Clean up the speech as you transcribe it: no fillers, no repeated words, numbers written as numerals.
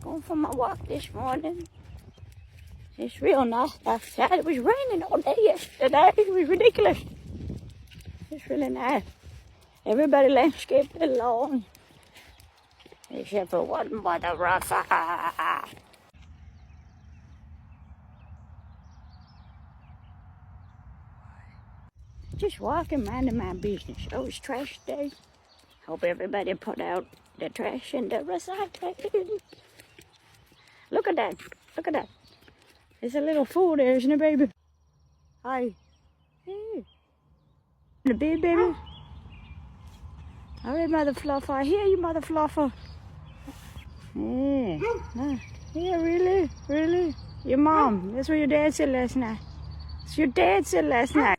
Going for my walk this morning. It's real nice outside. It was raining all day yesterday. It was ridiculous. It's really nice. Everybody landscaped the lawn. Except for one mother ruffer. Just walking, minding my business. Oh, it's trash day. Hope everybody put out the trash in the recycling. Look at that. Look at that. There's a little fool there, isn't it, baby? Hi. Hey. The big baby. All right, mother fluffer. I hear you, mother fluffer. Yeah. Yeah, really? Really? Your mom. That's what your dad said last night. That's what your dad said last night.